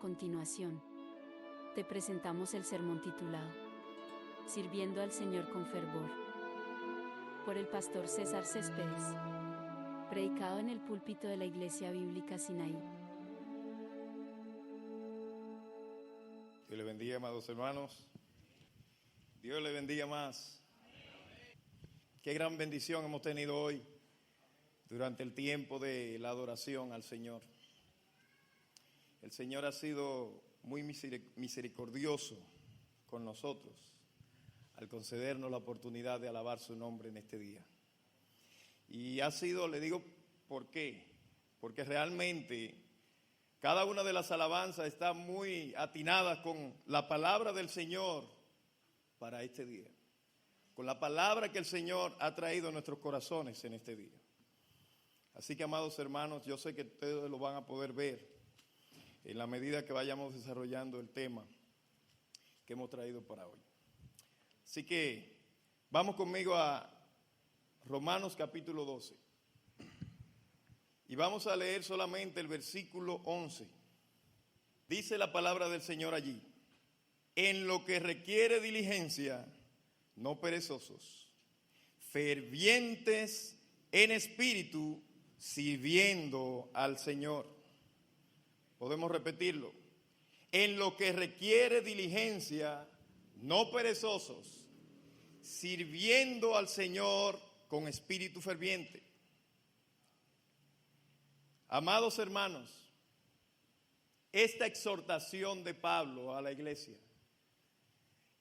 continuación, te presentamos el sermón titulado Sirviendo al Señor con fervor, por el pastor César Céspedes, predicado en el púlpito de la Iglesia Bíblica Sinaí. Dios le bendiga, amados hermanos. Dios le bendiga más. Qué gran bendición hemos tenido hoy durante el tiempo de la adoración al Señor. El Señor ha sido muy misericordioso con nosotros al concedernos la oportunidad de alabar su nombre en este día. Y ha sido, le digo, ¿por qué? Porque realmente cada una de las alabanzas está muy atinada con la palabra del Señor para este día, con la palabra que el Señor ha traído a nuestros corazones en este día. Así que, amados hermanos, yo sé que ustedes lo van a poder ver en la medida que vayamos desarrollando el tema que hemos traído para hoy. Así que vamos conmigo a Romanos capítulo 12. Y vamos a leer solamente el versículo 11. Dice la palabra del Señor allí: en lo que requiere diligencia, no perezosos, fervientes en espíritu, sirviendo al Señor. Podemos repetirlo. En lo que requiere diligencia, no perezosos, sirviendo al Señor con espíritu ferviente. Amados hermanos, esta exhortación de Pablo a la iglesia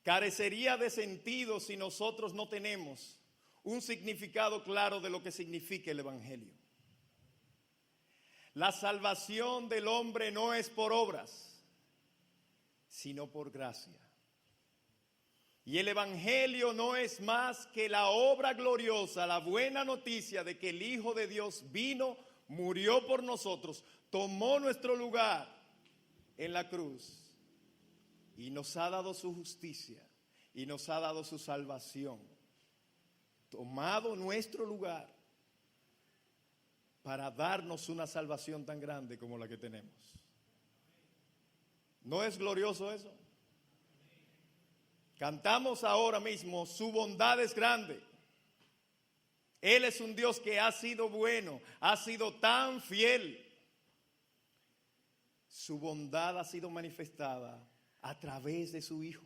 carecería de sentido si nosotros no tenemos un significado claro de lo que significa el Evangelio. La salvación del hombre no es por obras, sino por gracia. Y el Evangelio no es más que la obra gloriosa, la buena noticia de que el Hijo de Dios vino, murió por nosotros, tomó nuestro lugar en la cruz y nos ha dado su justicia y nos ha dado su salvación. Tomado nuestro lugar para darnos una salvación tan grande como la que tenemos. ¿No es glorioso eso? Cantamos ahora mismo, su bondad es grande. Él es un Dios que ha sido bueno, ha sido tan fiel. Su bondad ha sido manifestada a través de su Hijo.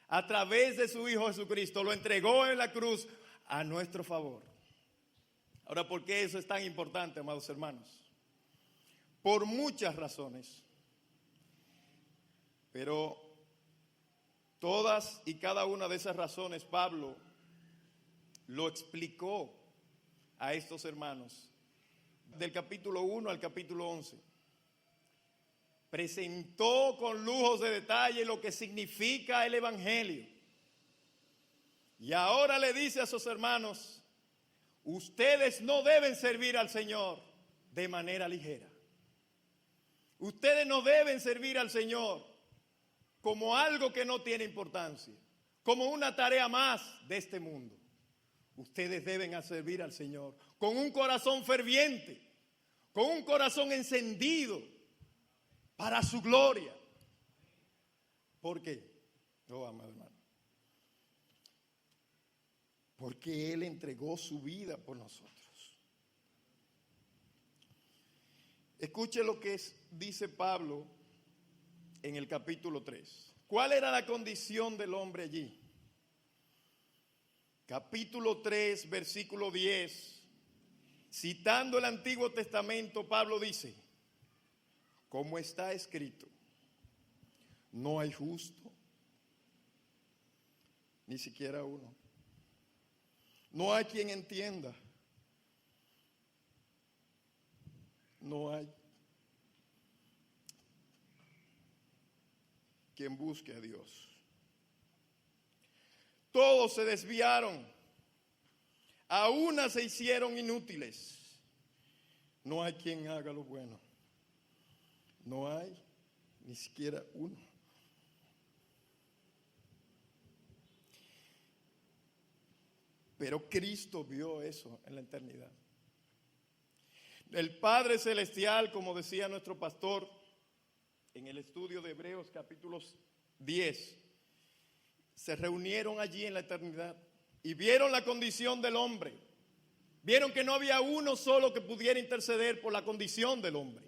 A través de su Hijo Jesucristo, lo entregó en la cruz a nuestro favor. Ahora, ¿por qué eso es tan importante, amados hermanos? Por muchas razones. Pero todas y cada una de esas razones Pablo lo explicó a estos hermanos del capítulo 1 al capítulo 11. Presentó con lujos de detalle lo que significa el Evangelio. Y ahora le dice a sus hermanos: ustedes no deben servir al Señor de manera ligera. Ustedes no deben servir al Señor como algo que no tiene importancia, como una tarea más de este mundo. Ustedes deben servir al Señor con un corazón ferviente, con un corazón encendido para su gloria. ¿Por qué? Oh, amado hermano. Porque Él entregó su vida por nosotros. Escuche lo que dice Pablo en el capítulo 3. ¿Cuál era la condición del hombre allí? Capítulo 3, versículo 10. Citando el Antiguo Testamento, Pablo dice: como está escrito, no hay justo, ni siquiera uno. No hay quien entienda. No hay quien busque a Dios. Todos se desviaron, a una se hicieron inútiles. No hay quien haga lo bueno. No hay ni siquiera uno. Pero Cristo vio eso en la eternidad. El Padre Celestial, como decía nuestro pastor, en el estudio de Hebreos capítulos 10, se reunieron allí en la eternidad y vieron la condición del hombre. Vieron que no había uno solo que pudiera interceder por la condición del hombre.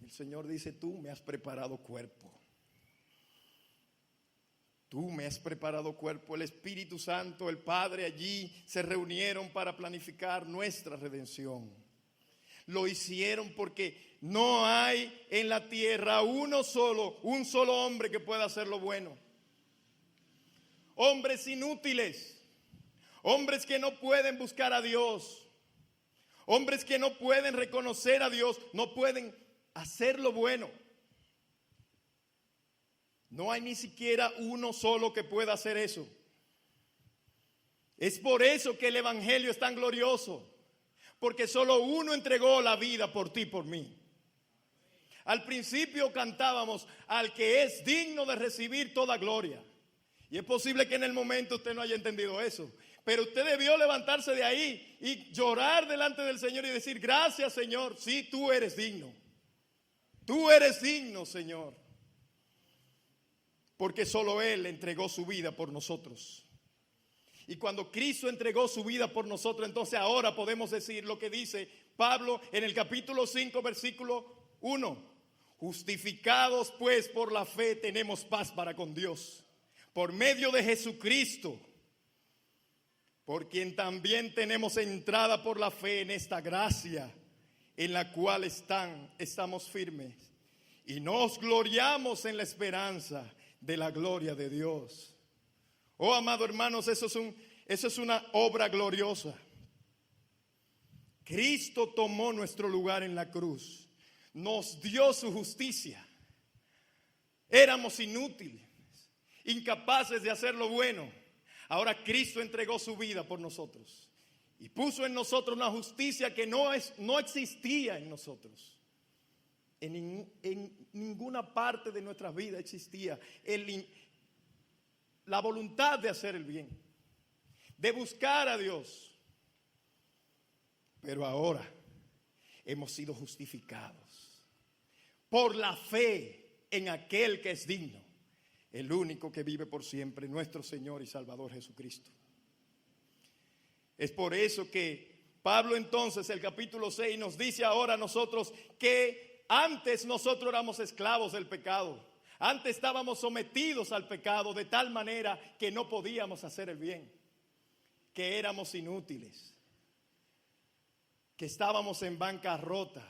El Señor dice: tú me has preparado cuerpo. Tú me has preparado cuerpo. El Espíritu Santo, el Padre allí se reunieron para planificar nuestra redención. Lo hicieron porque no hay en la tierra un solo hombre que pueda hacer lo bueno. Hombres inútiles, hombres que no pueden buscar a Dios, hombres que no pueden reconocer a Dios, no pueden hacer lo bueno. No hay ni siquiera uno solo que pueda hacer eso. Es por eso que el Evangelio es tan glorioso, porque solo uno entregó la vida por ti y por mí. Al principio cantábamos: al que es digno de recibir toda gloria. Y es posible que en el momento usted no haya entendido eso, pero usted debió levantarse de ahí y llorar delante del Señor y decir: gracias, Señor, sí, tú eres digno. Tú eres digno, Señor. Porque solo Él entregó su vida por nosotros. Y cuando Cristo entregó su vida por nosotros, entonces ahora podemos decir lo que dice Pablo en el capítulo 5, versículo 1. Justificados pues por la fe tenemos paz para con Dios, por medio de Jesucristo, por quien también tenemos entrada por la fe en esta gracia en la cual estamos firmes. Y nos gloriamos en la esperanza de la gloria de Dios. Oh, amado hermanos, eso es una obra gloriosa. Cristo tomó nuestro lugar en la cruz, nos dio su justicia. Éramos inútiles, incapaces de hacer lo bueno. Ahora Cristo entregó su vida por nosotros y puso en nosotros una justicia que no existía en nosotros. En ninguna parte de nuestra vida existía la voluntad de hacer el bien, de buscar a Dios. Pero ahora hemos sido justificados por la fe en aquel que es digno, el único que vive por siempre, nuestro Señor y Salvador Jesucristo. Es por eso que Pablo entonces, el capítulo 6, nos dice ahora a nosotros que antes nosotros éramos esclavos del pecado. Antes estábamos sometidos al pecado de tal manera que no podíamos hacer el bien, que éramos inútiles, que estábamos en bancarrota,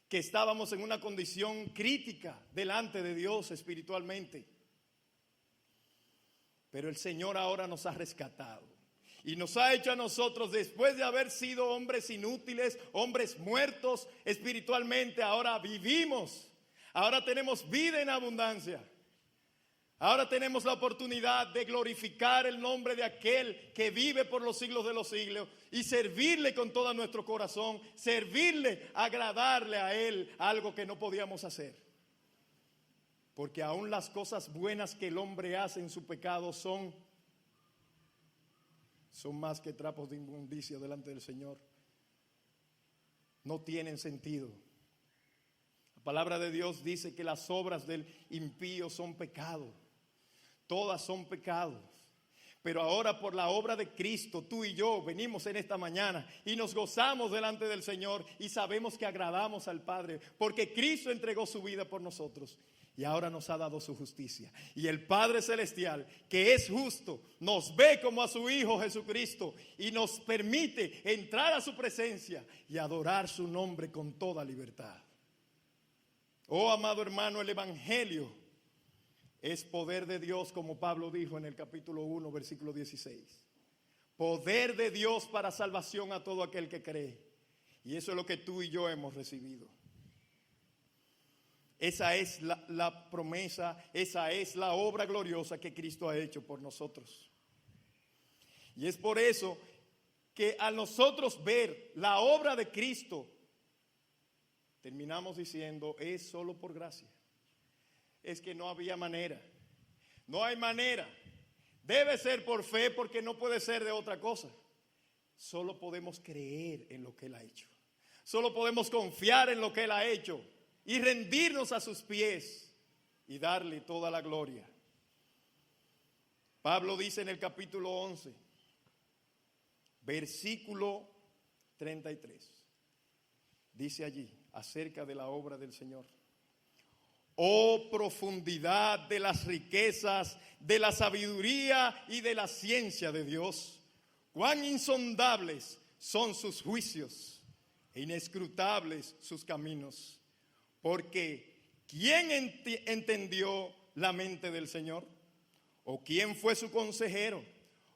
que estábamos en una condición crítica delante de Dios espiritualmente. Pero el Señor ahora nos ha rescatado y nos ha hecho a nosotros, después de haber sido hombres inútiles, hombres muertos espiritualmente, ahora vivimos. Ahora tenemos vida en abundancia. Ahora tenemos la oportunidad de glorificar el nombre de aquel que vive por los siglos de los siglos y servirle con todo nuestro corazón, servirle, agradarle a Él, algo que no podíamos hacer. Porque aún las cosas buenas que el hombre hace en su pecado son más que trapos de inmundicia delante del Señor. No tienen sentido. La palabra de Dios dice que las obras del impío son pecado. Todas son pecados. Pero ahora por la obra de Cristo, tú y yo venimos en esta mañana y nos gozamos delante del Señor y sabemos que agradamos al Padre porque Cristo entregó su vida por nosotros. Y ahora nos ha dado su justicia. Y el Padre Celestial, que es justo, nos ve como a su Hijo Jesucristo y nos permite entrar a su presencia y adorar su nombre con toda libertad. Oh, amado hermano, el Evangelio es poder de Dios, como Pablo dijo en el capítulo 1, versículo 16. Poder de Dios para salvación a todo aquel que cree. Y eso es lo que tú y yo hemos recibido. Esa es la promesa, esa es la obra gloriosa que Cristo ha hecho por nosotros. Y es por eso que a nosotros ver la obra de Cristo, terminamos diciendo, es solo por gracia. Es que no había manera, no hay manera. Debe ser por fe porque no puede ser de otra cosa. Solo podemos creer en lo que Él ha hecho. Solo podemos confiar en lo que Él ha hecho. y rendirnos a sus pies y darle toda la gloria. Pablo dice en el capítulo 11, versículo 33, dice allí acerca de la obra del Señor: oh profundidad de las riquezas, de la sabiduría y de la ciencia de Dios, cuán insondables son sus juicios e inescrutables sus caminos. Porque ¿quién entendió la mente del Señor? ¿O quién fue su consejero?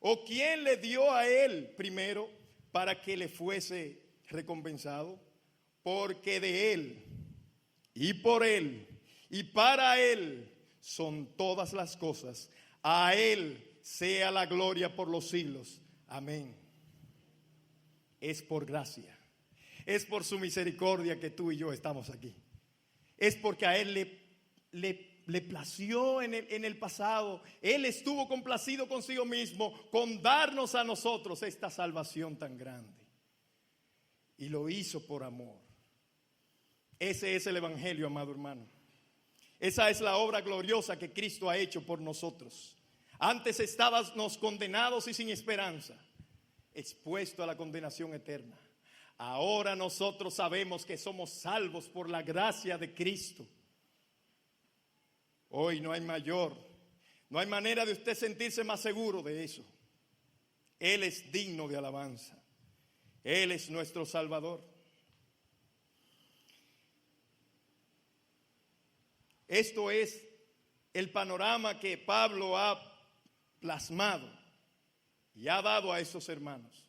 ¿O quién le dio a él primero para que le fuese recompensado? Porque de él y por él y para él son todas las cosas. A él sea la gloria por los siglos. Amén. Es por gracia, es por su misericordia que tú y yo estamos aquí. Es porque a él le plació en el pasado. Él estuvo complacido consigo mismo con darnos a nosotros esta salvación tan grande. Y lo hizo por amor. Ese es el evangelio, amado hermano. Esa es la obra gloriosa que Cristo ha hecho por nosotros. Antes estábamos condenados y sin esperanza, expuestos a la condenación eterna. Ahora nosotros sabemos que somos salvos por la gracia de Cristo. Hoy no hay manera de usted sentirse más seguro de eso. Él es digno de alabanza. Él es nuestro Salvador. Esto es el panorama que Pablo ha plasmado y ha dado a esos hermanos.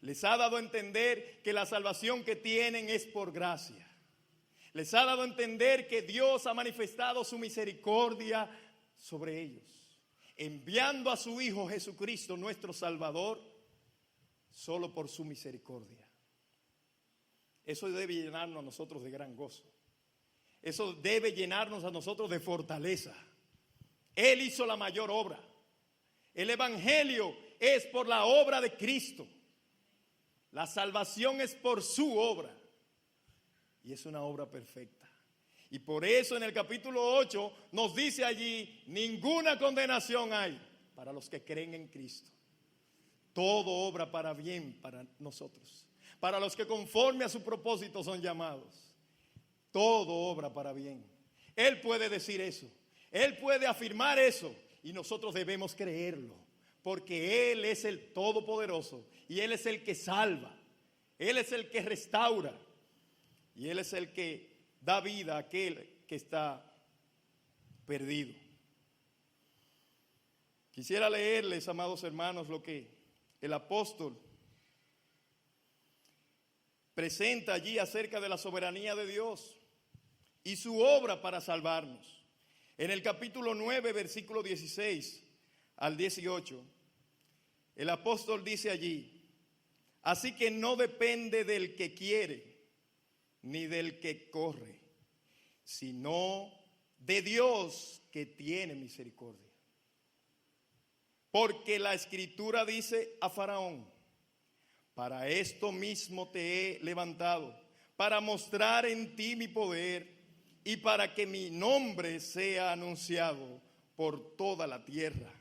Les ha dado a entender que la salvación que tienen es por gracia. Les ha dado a entender que Dios ha manifestado su misericordia sobre ellos, enviando a su Hijo Jesucristo, nuestro Salvador, solo por su misericordia. Eso debe llenarnos a nosotros de gran gozo. Eso debe llenarnos a nosotros de fortaleza. Él hizo la mayor obra. El evangelio es por la obra de Cristo. La salvación es por su obra. Y es una obra perfecta. Y por eso en el capítulo 8 nos dice allí: ninguna condenación hay para los que creen en Cristo. Todo obra para bien para nosotros, para los que conforme a su propósito son llamados. Todo obra para bien. Él puede decir eso, Él puede afirmar eso, y nosotros debemos creerlo, porque Él es el Todopoderoso y Él es el que salva, Él es el que restaura y Él es el que da vida a aquel que está perdido. Quisiera leerles, amados hermanos, lo que el apóstol presenta allí acerca de la soberanía de Dios y su obra para salvarnos. En el capítulo 9, versículo 16 al 18, el apóstol dice allí: así que no depende del que quiere ni del que corre, sino de Dios que tiene misericordia. Porque la Escritura dice a Faraón: para esto mismo te he levantado, para mostrar en ti mi poder y para que mi nombre sea anunciado por toda la tierra.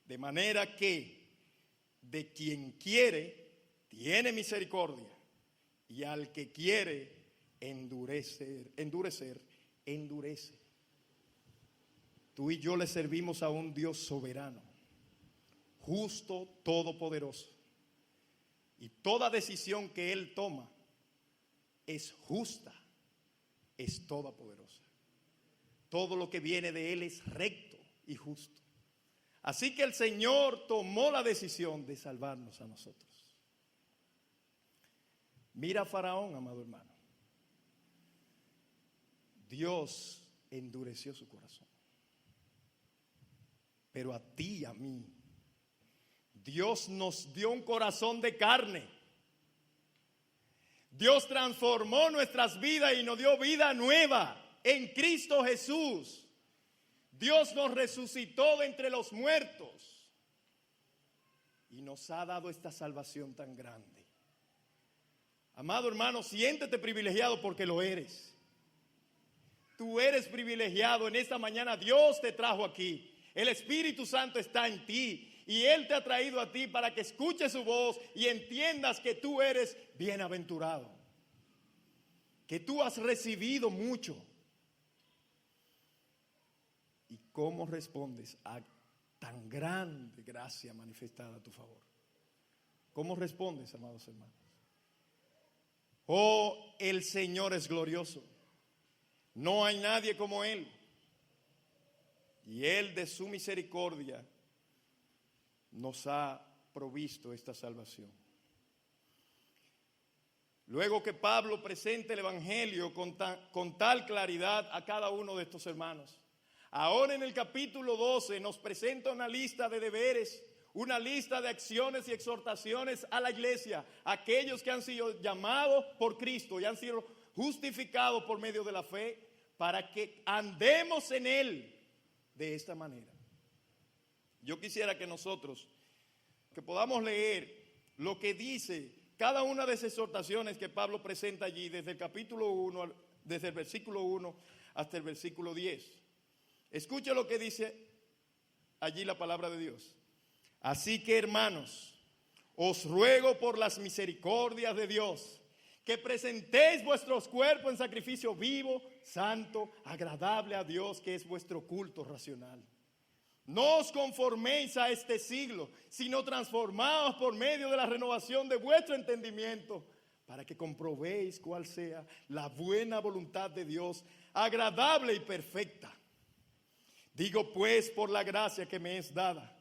De manera que de quien quiere tiene misericordia, y al que quiere endurecer, endurece. Tú y yo le servimos a un Dios soberano, justo, todopoderoso. Y toda decisión que Él toma es justa, es todopoderosa. Todo lo que viene de Él es recto y justo. Así que el Señor tomó la decisión de salvarnos a nosotros. Mira a Faraón, amado hermano. Dios endureció su corazón. Pero a ti y a mí, Dios nos dio un corazón de carne. Dios transformó nuestras vidas y nos dio vida nueva en Cristo Jesús. Dios nos resucitó de entre los muertos y nos ha dado esta salvación tan grande. Amado hermano, siéntete privilegiado porque lo eres. Tú eres privilegiado. En esta mañana Dios te trajo aquí. El Espíritu Santo está en ti y Él te ha traído a ti para que escuches su voz y entiendas que tú eres bienaventurado, que tú has recibido mucho. ¿Y cómo respondes a tan grande gracia manifestada a tu favor? ¿Cómo respondes, amados hermanos? Oh, el Señor es glorioso. No hay nadie como Él. Y Él de su misericordia nos ha provisto esta salvación. Luego que Pablo presenta el Evangelio con tal claridad a cada uno de estos hermanos, ahora en el capítulo 12 nos presenta una lista de deberes, una lista de acciones y exhortaciones a la iglesia, aquellos que han sido llamados por Cristo y han sido justificados por medio de la fe, para que andemos en Él de esta manera. Yo quisiera que nosotros, que podamos leer lo que dice cada una de esas exhortaciones que Pablo presenta allí, desde el capítulo 1, desde el versículo 1 hasta el versículo 10. Escuche lo que dice allí la palabra de Dios. Así que, hermanos, os ruego por las misericordias de Dios, que presentéis vuestros cuerpos en sacrificio vivo, santo, agradable a Dios, que es vuestro culto racional. No os conforméis a este siglo, sino transformaos por medio de la renovación de vuestro entendimiento, para que comprobéis cuál sea la buena voluntad de Dios, agradable y perfecta. Digo pues, por la gracia que me es dada,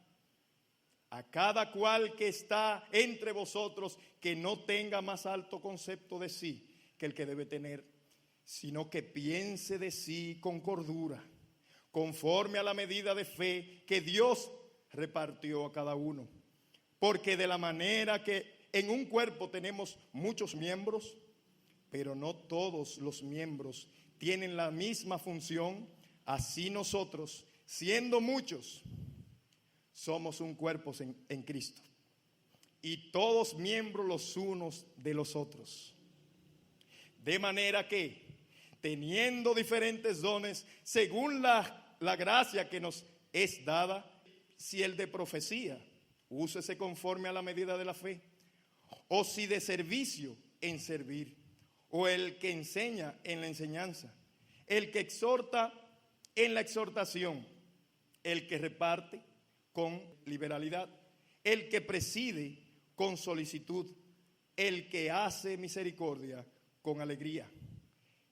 a cada cual que está entre vosotros, que no tenga más alto concepto de sí que el que debe tener, sino que piense de sí con cordura, conforme a la medida de fe que Dios repartió a cada uno. Porque de la manera que en un cuerpo tenemos muchos miembros, pero no todos los miembros tienen la misma función, así nosotros, siendo muchos, somos un cuerpo en Cristo, y todos miembros los unos de los otros. De manera que, teniendo diferentes dones, según la gracia que nos es dada, si el de profecía, úsese conforme a la medida de la fe, o si de servicio, en servir, o el que enseña en la enseñanza, el que exhorta en la exhortación, el que reparte con liberalidad, el que preside con solicitud, el que hace misericordia con alegría.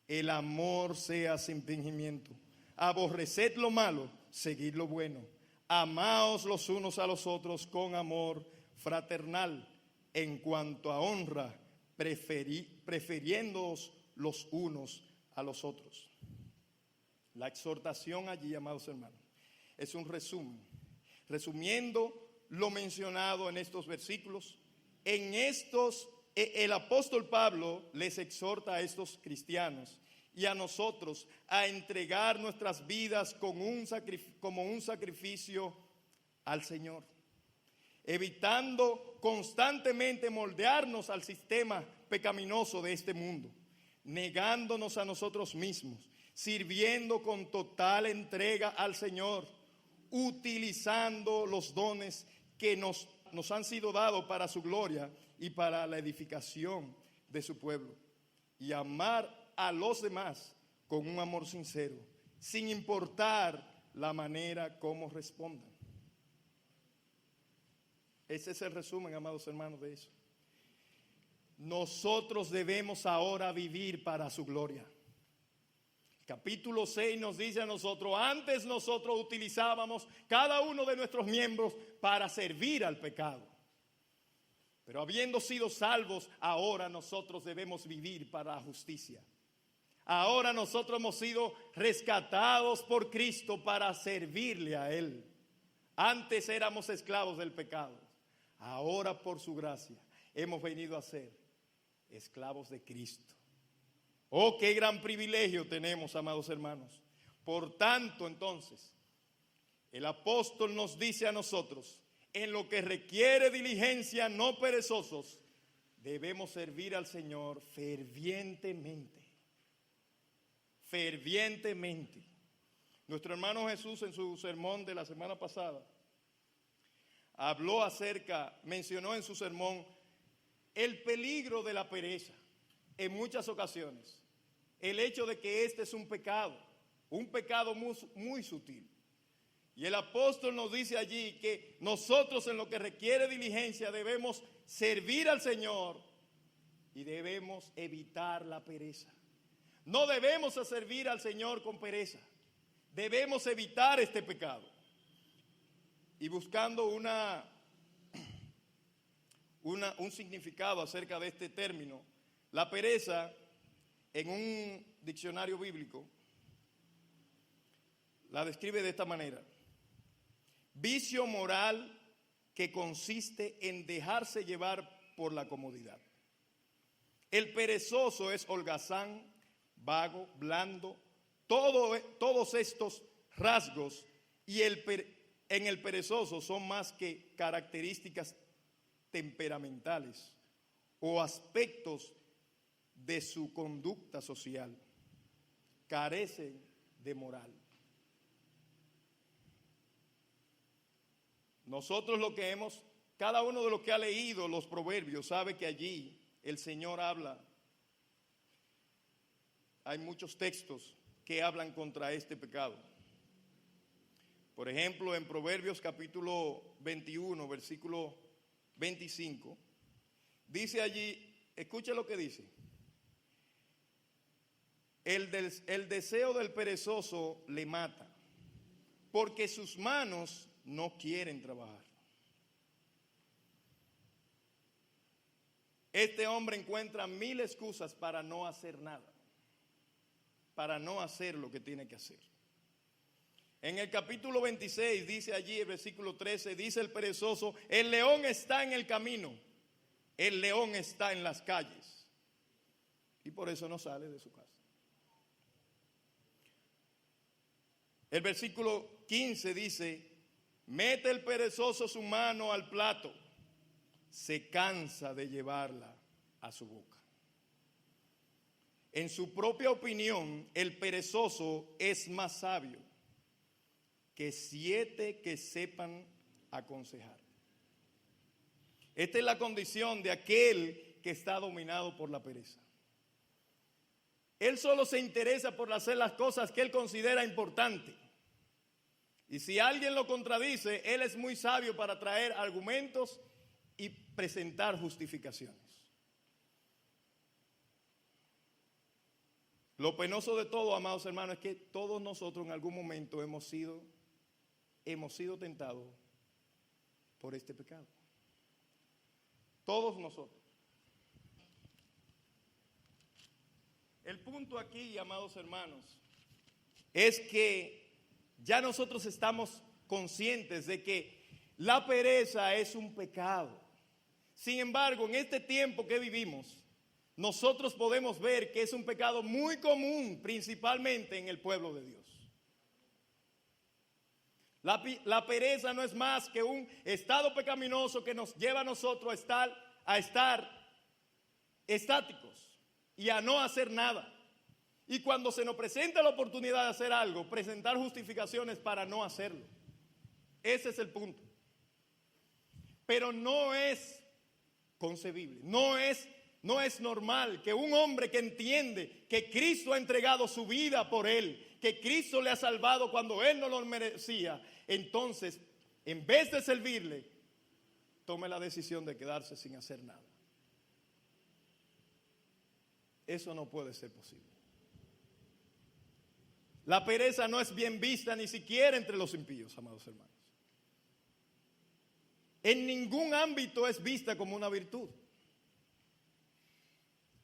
El amor sea sin fingimiento. Aborreced lo malo, seguid lo bueno. Amaos los unos a los otros con amor fraternal. En cuanto a honra, prefiriéndoos los unos a los otros. La exhortación allí, amados hermanos, es un resumen. Resumiendo lo mencionado en estos versículos, el apóstol Pablo les exhorta a estos cristianos y a nosotros a entregar nuestras vidas como un sacrificio al Señor, evitando constantemente moldearnos al sistema pecaminoso de este mundo, negándonos a nosotros mismos, sirviendo con total entrega al Señor, utilizando los dones que nos han sido dados para su gloria y para la edificación de su pueblo, y amar a los demás con un amor sincero, sin importar la manera como respondan. Ese es el resumen, amados hermanos, de eso. Nosotros debemos ahora vivir para su gloria. Capítulo 6 nos dice a nosotros, antes nosotros utilizábamos cada uno de nuestros miembros para servir al pecado. Pero habiendo sido salvos, ahora nosotros debemos vivir para la justicia. Ahora nosotros hemos sido rescatados por Cristo para servirle a Él. Antes éramos esclavos del pecado. Ahora por su gracia hemos venido a ser esclavos de Cristo. Oh, qué gran privilegio tenemos, amados hermanos. Por tanto, entonces, el apóstol nos dice a nosotros, en lo que requiere diligencia, no perezosos, debemos servir al Señor fervientemente. fervientemente. Nuestro hermano Jesús en su sermón de la semana pasada mencionó en su sermón el peligro de la pereza en muchas ocasiones. El hecho de que este es un pecado muy, muy sutil. Y el apóstol nos dice allí que nosotros en lo que requiere diligencia debemos servir al Señor y debemos evitar la pereza. No debemos servir al Señor con pereza. Debemos evitar este pecado. Y buscando un significado acerca de este término, la pereza en un diccionario bíblico la describe de esta manera: vicio moral que consiste en dejarse llevar por la comodidad. El perezoso es holgazán, vago, blando, todos estos rasgos, y en el perezoso son más que características temperamentales o aspectos de su conducta social. Carecen de moral. Nosotros cada uno de los que ha leído los proverbios sabe que allí el Señor habla. Hay muchos textos que hablan contra este pecado. Por ejemplo, en Proverbios capítulo 21, versículo 25, dice allí, escuche lo que dice: el deseo del perezoso le mata, porque sus manos no quieren trabajar. Este hombre encuentra 1000 excusas para no hacer nada, para no hacer lo que tiene que hacer. En el capítulo 26 dice allí, el versículo 13, dice el perezoso: el león está en el camino, el león está en las calles, y por eso no sale de su casa. El versículo 15 dice: mete el perezoso su mano al plato, se cansa de llevarla a su boca. En su propia opinión, el perezoso es más sabio que 7 que sepan aconsejar. Esta es la condición de aquel que está dominado por la pereza. Él solo se interesa por hacer las cosas que él considera importantes. Y si alguien lo contradice, él es muy sabio para traer argumentos y presentar justificaciones. Lo penoso de todo, amados hermanos, es que todos nosotros en algún momento hemos sido tentados por este pecado. Todos nosotros. El punto aquí, amados hermanos, es que ya nosotros estamos conscientes de que la pereza es un pecado. Sin embargo, en este tiempo que vivimos, nosotros podemos ver que es un pecado muy común, principalmente en el pueblo de Dios. La pereza no es más que un estado pecaminoso que nos lleva a nosotros a estar estáticos y a no hacer nada. Y cuando se nos presenta la oportunidad de hacer algo, presentar justificaciones para no hacerlo. Ese es el punto. Pero no es concebible, no es normal que un hombre que entiende que Cristo ha entregado su vida por él, que Cristo le ha salvado cuando él no lo merecía, entonces, en vez de servirle, tome la decisión de quedarse sin hacer nada. Eso no puede ser posible. La pereza no es bien vista ni siquiera entre los impíos, amados hermanos. En ningún ámbito es vista como una virtud.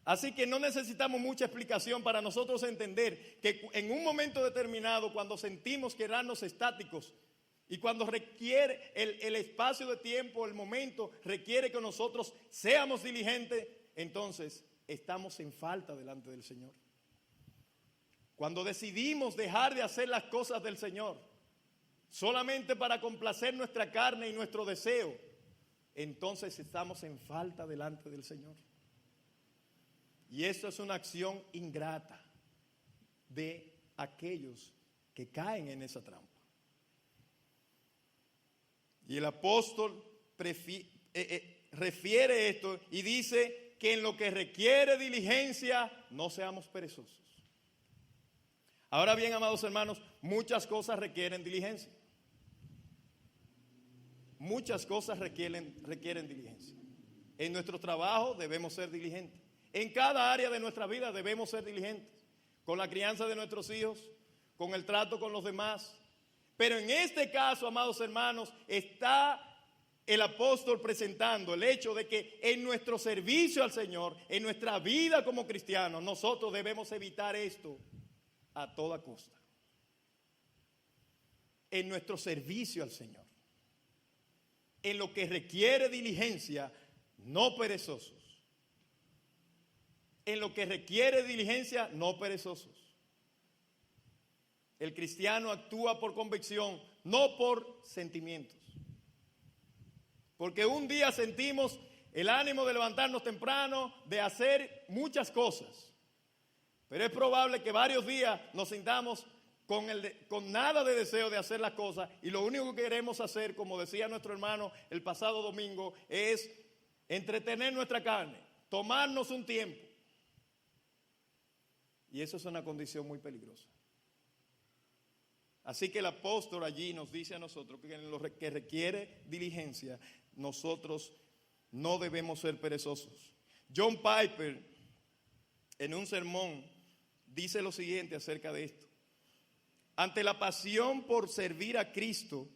Así que no necesitamos mucha explicación para nosotros entender que en un momento determinado, cuando sentimos quedarnos estáticos y cuando requiere el espacio de tiempo, el momento requiere que nosotros seamos diligentes, entonces estamos en falta delante del Señor. Cuando decidimos dejar de hacer las cosas del Señor solamente para complacer nuestra carne y nuestro deseo, entonces estamos en falta delante del Señor. Y esto es una acción ingrata. de aquellos que caen en esa trampa. Y el apóstol refiere esto y dice que en lo que requiere diligencia no seamos perezosos. Ahora bien, amados hermanos, muchas cosas requieren diligencia. Muchas cosas requieren diligencia. En nuestro trabajo debemos ser diligentes. En cada área de nuestra vida debemos ser diligentes. Con la crianza de nuestros hijos, con el trato con los demás. Pero en este caso, amados hermanos, está el apóstol presentando el hecho de que en nuestro servicio al Señor, en nuestra vida como cristianos, nosotros debemos evitar esto a toda costa. En nuestro servicio al Señor, en lo que requiere diligencia, no perezosos. En lo que requiere diligencia, no perezosos. El cristiano actúa por convicción, no por sentimientos. Porque un día sentimos el ánimo de levantarnos temprano, de hacer muchas cosas. Pero es probable que varios días nos sintamos con nada de deseo de hacer las cosas y lo único que queremos hacer, como decía nuestro hermano el pasado domingo, es entretener nuestra carne, tomarnos un tiempo. Y eso es una condición muy peligrosa. Así que el apóstol allí nos dice a nosotros que en lo que requiere diligencia, nosotros no debemos ser perezosos. John Piper, en un sermón, dice lo siguiente acerca de esto. Ante la pasión por servir a Cristo,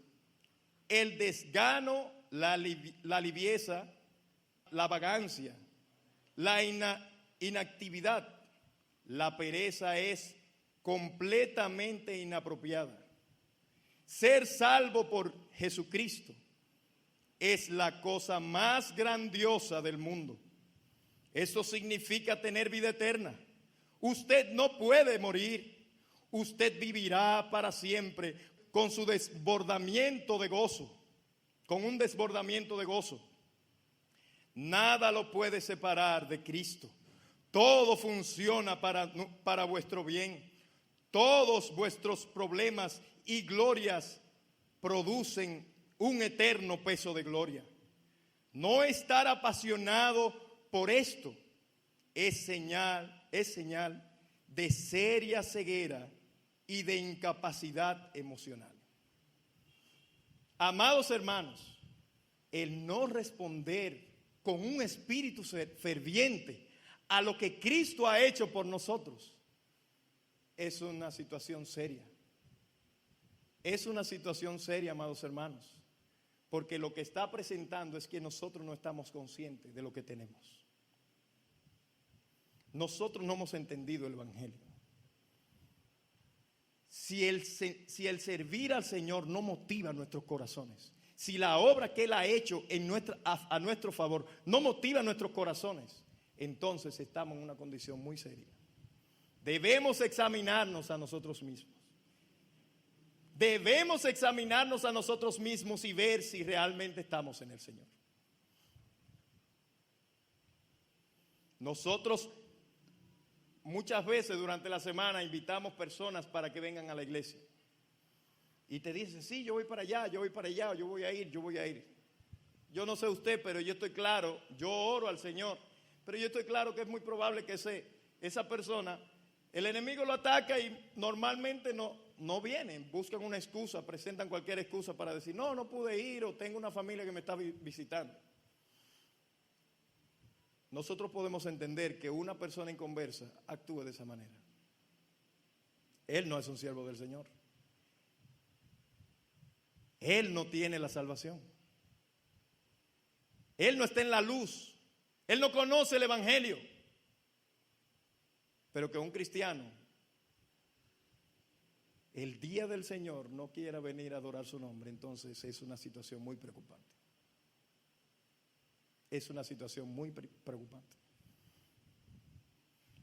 el desgano, la livieza, la vagancia, la inactividad, la pereza es completamente inapropiada. Ser salvo por Jesucristo es la cosa más grandiosa del mundo. Eso significa tener vida eterna. Usted no puede morir. Usted vivirá para siempre con su desbordamiento de gozo, con un desbordamiento de gozo. Nada lo puede separar de Cristo. Todo funciona para vuestro bien. Todos vuestros problemas y glorias producen un eterno peso de gloria. No estar apasionado por esto es señal de seria ceguera y de incapacidad emocional. Amados hermanos, el no responder con un espíritu ferviente a lo que Cristo ha hecho por nosotros es una situación seria. Es una situación seria, amados hermanos, porque lo que está presentando es que nosotros no estamos conscientes de lo que tenemos. Nosotros no hemos entendido el Evangelio. Si el servir al Señor no motiva nuestros corazones, si la obra que Él ha hecho a nuestro favor no motiva nuestros corazones, entonces estamos en una condición muy seria. Debemos examinarnos a nosotros mismos. Debemos examinarnos a nosotros mismos y ver si realmente estamos en el Señor. Nosotros muchas veces durante la semana invitamos personas para que vengan a la iglesia. Y te dicen, sí, yo voy para allá, yo voy para allá, yo voy a ir. Yo no sé usted, pero yo estoy claro, yo oro al Señor, pero yo estoy claro que es muy probable que esa persona, el enemigo lo ataca y normalmente no vienen, buscan una excusa, presentan cualquier excusa para decir, no pude ir o tengo una familia que me está visitando. Nosotros podemos entender que una persona inconversa actúe de esa manera. Él no es un siervo del Señor. Él no tiene la salvación. Él no está en la luz. Él no conoce el Evangelio. Pero que un cristiano, el día del Señor, no quiera venir a adorar su nombre, entonces es una situación muy preocupante. Es una situación muy preocupante.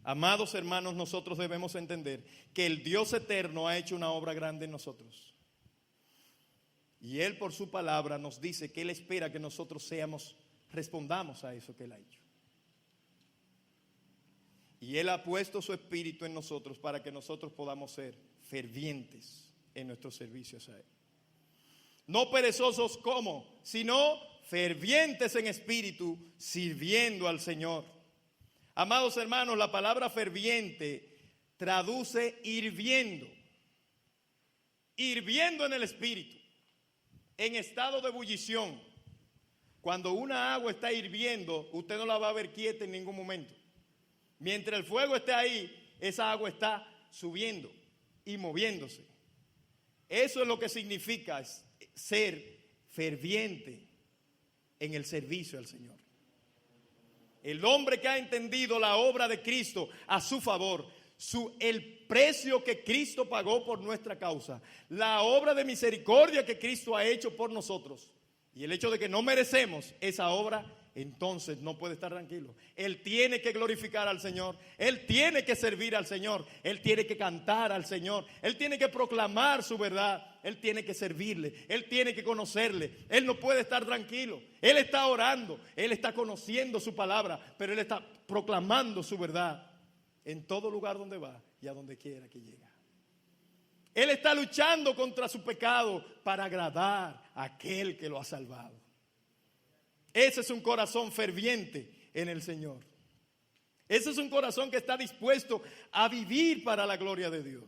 Amados hermanos, nosotros debemos entender que el Dios eterno ha hecho una obra grande en nosotros. Y Él por su palabra nos dice que Él espera que nosotros respondamos a eso que Él ha hecho. Y Él ha puesto su Espíritu en nosotros para que nosotros podamos ser fervientes en nuestros servicios a Él. No perezosos como, sino fervientes en espíritu, sirviendo al Señor. Amados hermanos, la palabra ferviente traduce hirviendo. Hirviendo en el espíritu, en estado de ebullición. Cuando una agua está hirviendo, usted no la va a ver quieta en ningún momento. Mientras el fuego esté ahí, esa agua está subiendo y moviéndose. Eso es lo que significa ser ferviente en el servicio al Señor. El hombre que ha entendido la obra de Cristo a su favor, el precio que Cristo pagó por nuestra causa, la obra de misericordia que Cristo ha hecho por nosotros, y el hecho de que no merecemos esa obra, entonces no puede estar tranquilo. Él tiene que glorificar al Señor, Él tiene que servir al Señor, Él tiene que cantar al Señor, Él tiene que proclamar su verdad, Él tiene que servirle, Él tiene que conocerle. Él no puede estar tranquilo. Él está orando, Él está conociendo su palabra, pero Él está proclamando su verdad en todo lugar donde va y a donde quiera que llega. Él está luchando contra su pecado para agradar a aquel que lo ha salvado. Ese es un corazón ferviente en el Señor. Ese es un corazón que está dispuesto a vivir para la gloria de Dios.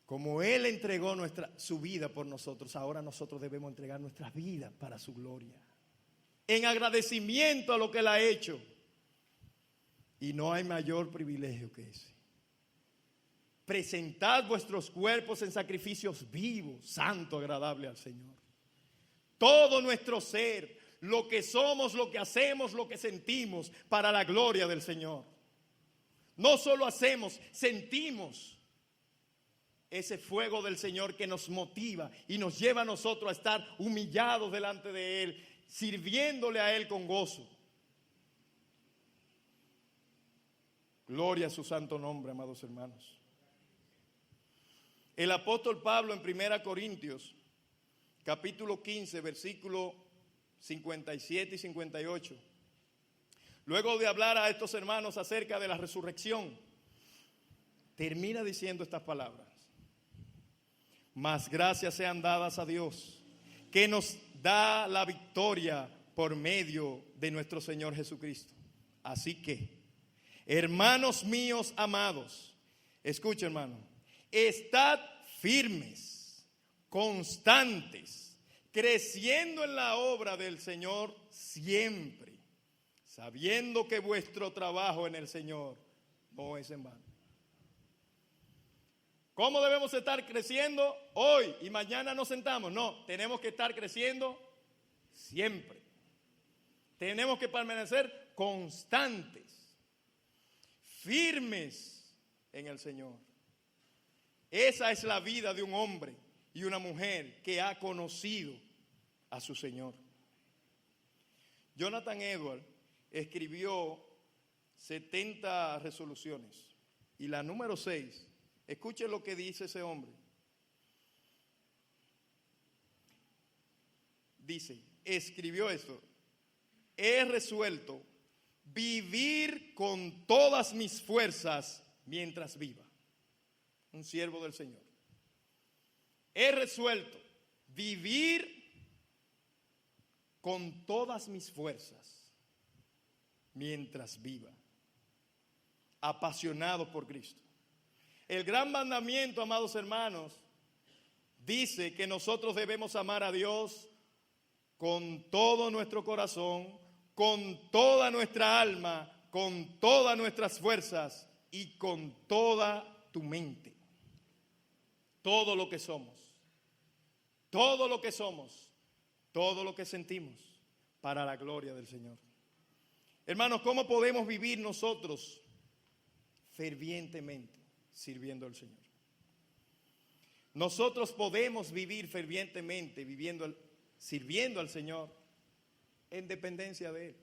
Como Él entregó su vida por nosotros, ahora nosotros debemos entregar nuestra vida para su gloria, en agradecimiento a lo que Él ha hecho. Y no hay mayor privilegio que ese. Presentad vuestros cuerpos en sacrificios vivos, santo, agradable al Señor. Todo nuestro ser, lo que somos, lo que hacemos, lo que sentimos, para la gloria del Señor. No solo hacemos, sentimos ese fuego del Señor que nos motiva y nos lleva a nosotros a estar humillados delante de Él, sirviéndole a Él con gozo. Gloria a su santo nombre, amados hermanos. El apóstol Pablo en 1 Corintios, capítulo 15, versículo 57 y 58, luego de hablar a estos hermanos acerca de la resurrección, termina diciendo estas palabras: mas gracias sean dadas a Dios, que nos da la victoria por medio de nuestro Señor Jesucristo. Así que, hermanos míos amados, escucha, hermano, estad firmes, constantes, creciendo en la obra del Señor siempre, sabiendo que vuestro trabajo en el Señor no es en vano. ¿Cómo debemos estar creciendo hoy y mañana nos sentamos? No, tenemos que estar creciendo siempre. Tenemos que permanecer constantes, firmes en el Señor. Esa es la vida de un hombre y una mujer que ha conocido a su Señor. Jonathan Edwards escribió 70 resoluciones y la número 6, escuche lo que dice ese hombre. Dice, escribió esto: he resuelto vivir con todas mis fuerzas mientras viva. Un siervo del Señor. He resuelto vivir con todas mis fuerzas mientras viva, apasionado por Cristo. El gran mandamiento, amados hermanos, dice que nosotros debemos amar a Dios con todo nuestro corazón, con toda nuestra alma, con todas nuestras fuerzas y con toda tu mente. Todo lo que somos, todo lo que somos, todo lo que sentimos, para la gloria del Señor. Hermanos, ¿cómo podemos vivir nosotros fervientemente sirviendo al Señor? Nosotros podemos vivir fervientemente sirviendo al Señor en dependencia de Él.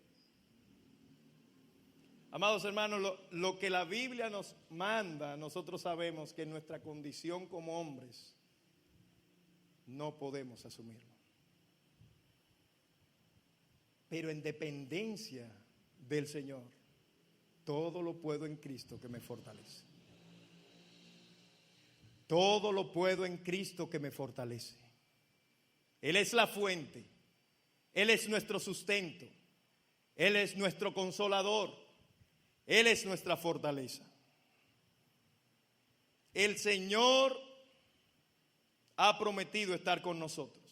Amados hermanos, lo que la Biblia nos manda, nosotros sabemos que en nuestra condición como hombres no podemos asumirlo. Pero en dependencia del Señor, todo lo puedo en Cristo que me fortalece. Todo lo puedo en Cristo que me fortalece. Él es la fuente. Él es nuestro sustento. Él es nuestro consolador. Él es nuestra fortaleza. El Señor ha prometido estar con nosotros.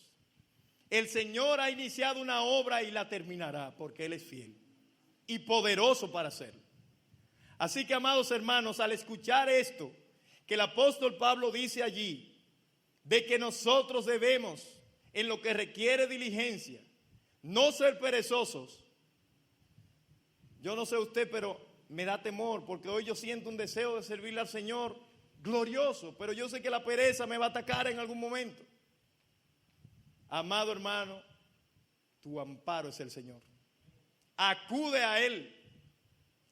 El Señor ha iniciado una obra y la terminará porque Él es fiel y poderoso para hacerlo. Así que, amados hermanos, al escuchar esto que el apóstol Pablo dice allí, de que nosotros debemos, en lo que requiere diligencia, no ser perezosos. Yo no sé usted, pero me da temor, porque hoy yo siento un deseo de servirle al Señor glorioso, pero yo sé que la pereza me va a atacar en algún momento. Amado hermano, tu amparo es el Señor. Acude a Él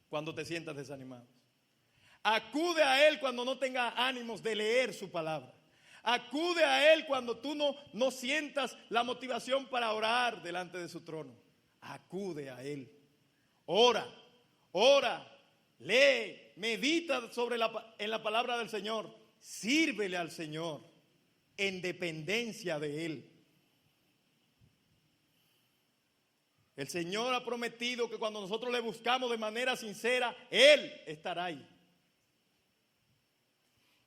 cuando te sientas desanimado. Acude a Él cuando no tengas ánimos de leer su palabra. Acude a Él cuando tú no sientas la motivación para orar delante de su trono. Acude a Él. Ora, lee, medita en la palabra del Señor. Sírvele al Señor en dependencia de Él. El Señor ha prometido que cuando nosotros le buscamos de manera sincera, Él estará ahí.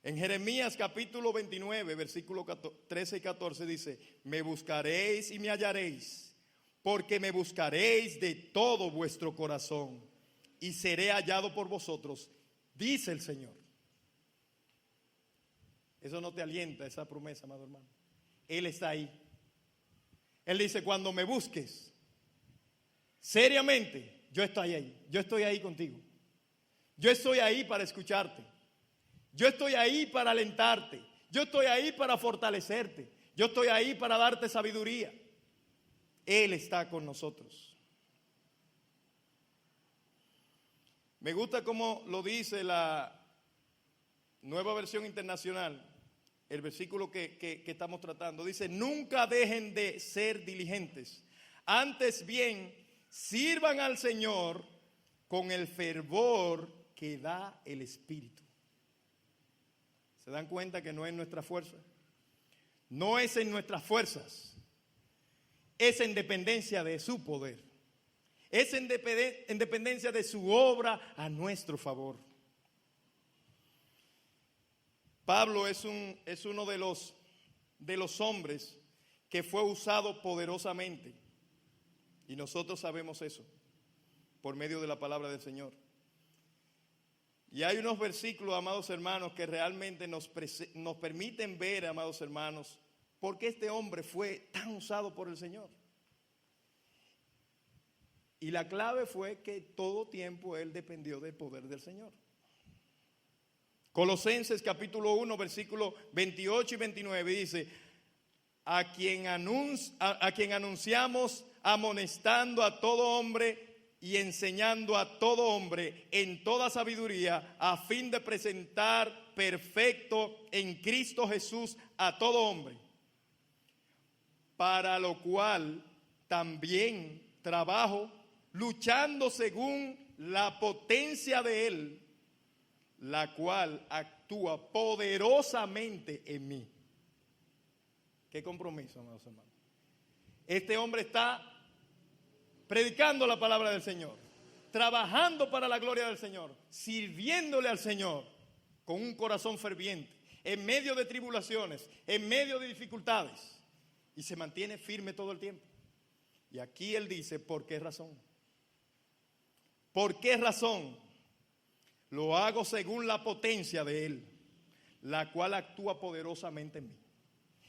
En Jeremías capítulo 29, versículos 13 y 14 dice: me buscaréis y me hallaréis, porque me buscaréis de todo vuestro corazón, y seré hallado por vosotros, dice el Señor. Eso no te alienta, esa promesa, amado hermano. Él está ahí. Él dice: cuando me busques seriamente, yo estoy ahí. Yo estoy ahí contigo. Yo estoy ahí para escucharte. Yo estoy ahí para alentarte. Yo estoy ahí para fortalecerte. Yo estoy ahí para darte sabiduría. Él está con nosotros. Me gusta cómo lo dice la Nueva Versión Internacional, el versículo que estamos tratando. Dice: nunca dejen de ser diligentes. Antes bien, sirvan al Señor con el fervor que da el Espíritu. ¿Se dan cuenta que no es nuestra fuerza? No es en nuestras fuerzas. Es en dependencia de su poder. Es en dependencia de su obra a nuestro favor. Pablo es uno de los hombres que fue usado poderosamente. Y nosotros sabemos eso por medio de la palabra del Señor. Y hay unos versículos, amados hermanos, que realmente nos permiten ver, amados hermanos, por qué este hombre fue tan usado por el Señor. Y la clave fue que todo tiempo él dependió del poder del Señor. Colosenses capítulo 1, versículos 28 y 29 dice: a quien anunciamos amonestando a todo hombre y enseñando a todo hombre en toda sabiduría, a fin de presentar perfecto en Cristo Jesús a todo hombre, para lo cual también trabajo, luchando según la potencia de Él, la cual actúa poderosamente en mí. Qué compromiso, amados hermanos. Este hombre está predicando la palabra del Señor, trabajando para la gloria del Señor, sirviéndole al Señor con un corazón ferviente, en medio de tribulaciones, en medio de dificultades, y se mantiene firme todo el tiempo. Y aquí él dice: ¿por qué razón? ¿Por qué razón? Lo hago según la potencia de Él, la cual actúa poderosamente en mí.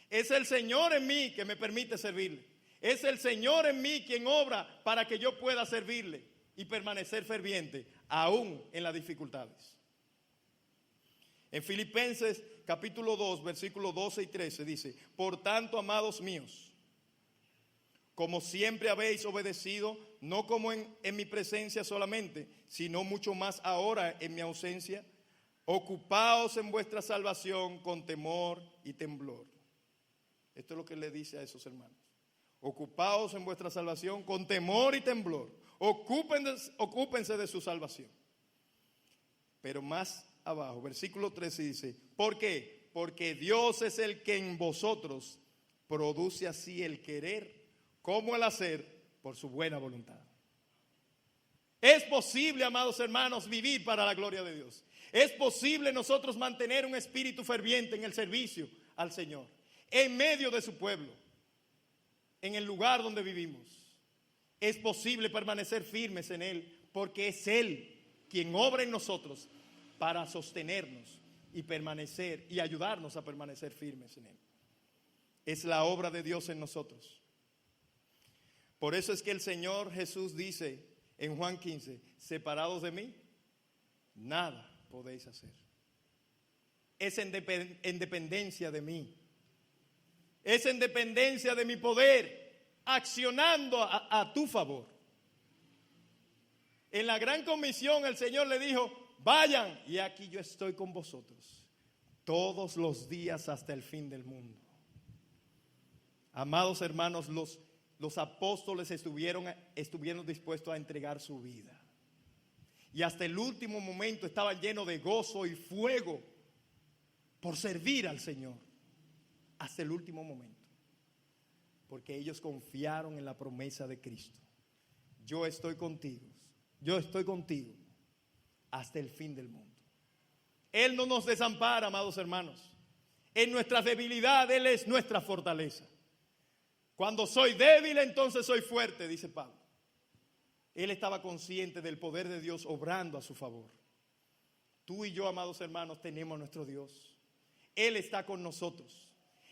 Es el Señor en mí que me permite servirle. Es el Señor en mí quien obra para que yo pueda servirle y permanecer ferviente, aún en las dificultades. En Filipenses capítulo 2, versículos 12 y 13 dice: por tanto, amados míos, como siempre habéis obedecido, no como en mi presencia solamente, sino mucho más ahora en mi ausencia, ocupaos en vuestra salvación con temor y temblor. Esto es lo que le dice a esos hermanos. Ocupaos en vuestra salvación con temor y temblor. Ocúpense de su salvación. Pero más abajo, versículo 13 dice, ¿por qué? Porque Dios es el que en vosotros produce así el querer como el hacer por su buena voluntad. Es posible, amados hermanos, vivir para la gloria de Dios. Es posible nosotros mantener un espíritu ferviente en el servicio al Señor, en medio de su pueblo, en el lugar donde vivimos. Es posible permanecer firmes en Él, porque es Él quien obra en nosotros para sostenernos y permanecer y ayudarnos a permanecer firmes en Él. Es la obra de Dios en nosotros. Por eso es que el Señor Jesús dice en Juan 15, separados de mí, nada podéis hacer. Es en dependencia de mí. Es en dependencia de mi poder, accionando a tu favor. En la gran comisión el Señor le dijo, vayan, y aquí yo estoy con vosotros todos los días hasta el fin del mundo. Amados hermanos, los apóstoles estuvieron dispuestos a entregar su vida. Y hasta el último momento estaban llenos de gozo y fuego por servir al Señor. Hasta el último momento. Porque ellos confiaron en la promesa de Cristo. Yo estoy contigo hasta el fin del mundo. Él no nos desampara, amados hermanos. En nuestras debilidades Él es nuestra fortaleza. Cuando soy débil, entonces soy fuerte, dice Pablo. Él estaba consciente del poder de Dios obrando a su favor. Tú y yo, amados hermanos, tenemos nuestro Dios. Él está con nosotros.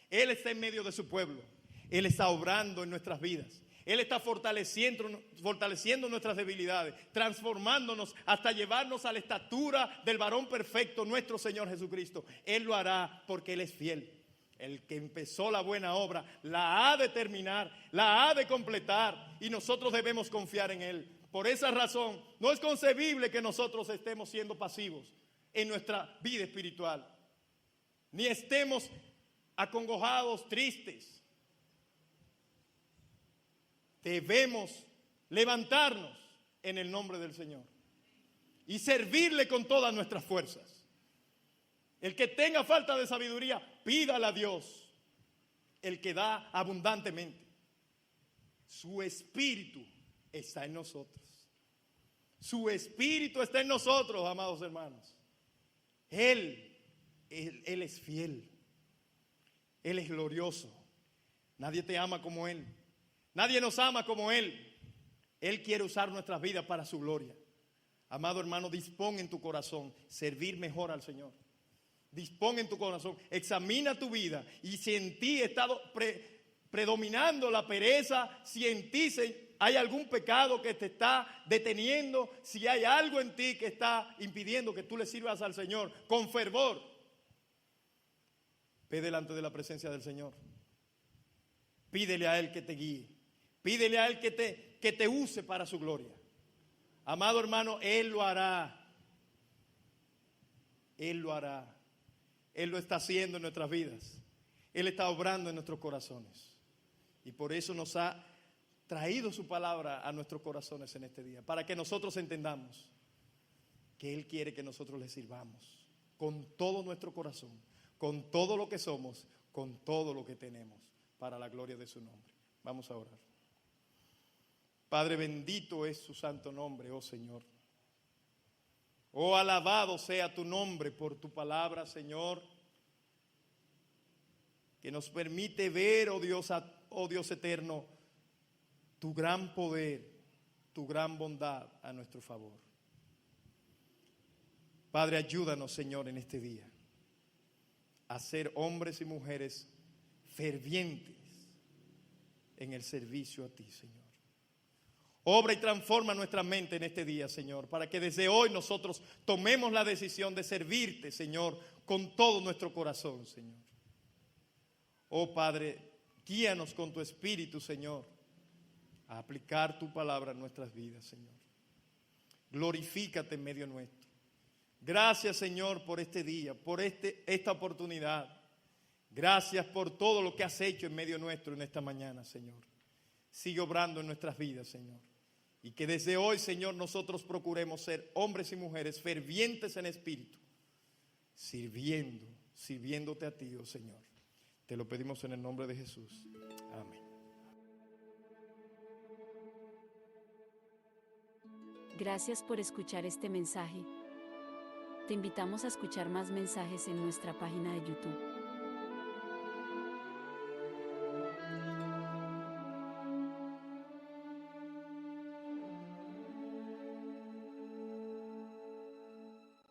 Él está en medio de su pueblo. Él está obrando en nuestras vidas. Él está fortaleciendo nuestras debilidades, transformándonos hasta llevarnos a la estatura del varón perfecto, nuestro Señor Jesucristo. Él lo hará porque Él es fiel. El que empezó la buena obra la ha de terminar, la ha de completar, y nosotros debemos confiar en Él. Por esa razón, no es concebible que nosotros estemos siendo pasivos en nuestra vida espiritual, ni estemos acongojados, tristes. Debemos levantarnos en el nombre del Señor y servirle con todas nuestras fuerzas. El que tenga falta de sabiduría, pídala a Dios, el que da abundantemente. Su espíritu está en nosotros. Su espíritu está en nosotros, amados hermanos. Él es fiel. Él es glorioso. Nadie te ama como Él. Nadie nos ama como Él. Él quiere usar nuestras vidas para su gloria. Amado hermano, dispón en tu corazón servir mejor al Señor. Dispón en tu corazón, examina tu vida, y si en ti ha estado predominando la pereza, si en ti hay algún pecado que te está deteniendo, si hay algo en ti que está impidiendo que tú le sirvas al Señor con fervor, ve delante de la presencia del Señor. Pídele a Él que te guíe. Pídele a Él que te use para su gloria. Amado hermano, Él lo hará. Él lo hará. Él lo está haciendo en nuestras vidas. Él está obrando en nuestros corazones. Y por eso nos ha traído su palabra a nuestros corazones en este día. Para que nosotros entendamos que Él quiere que nosotros le sirvamos con todo nuestro corazón, con todo lo que somos, con todo lo que tenemos, para la gloria de su nombre. Vamos a orar. Padre, bendito es su santo nombre, oh Señor. Oh, alabado sea tu nombre por tu palabra, Señor, que nos permite ver, oh Dios eterno, tu gran poder, tu gran bondad a nuestro favor. Padre, ayúdanos, Señor, en este día a ser hombres y mujeres fervientes en el servicio a ti, Señor. Obra y transforma nuestra mente en este día, Señor, para que desde hoy nosotros tomemos la decisión de servirte, Señor, con todo nuestro corazón, Señor. Oh Padre, guíanos con tu espíritu, Señor, a aplicar tu palabra en nuestras vidas, Señor. Glorifícate en medio nuestro. Gracias, Señor, por este día, por esta oportunidad. Gracias por todo lo que has hecho en medio nuestro en esta mañana, Señor. Sigue obrando en nuestras vidas, Señor. Y que desde hoy, Señor, nosotros procuremos ser hombres y mujeres fervientes en espíritu, sirviéndote a ti, oh Señor. Te lo pedimos en el nombre de Jesús. Amén. Gracias por escuchar este mensaje. Te invitamos a escuchar más mensajes en nuestra página de YouTube.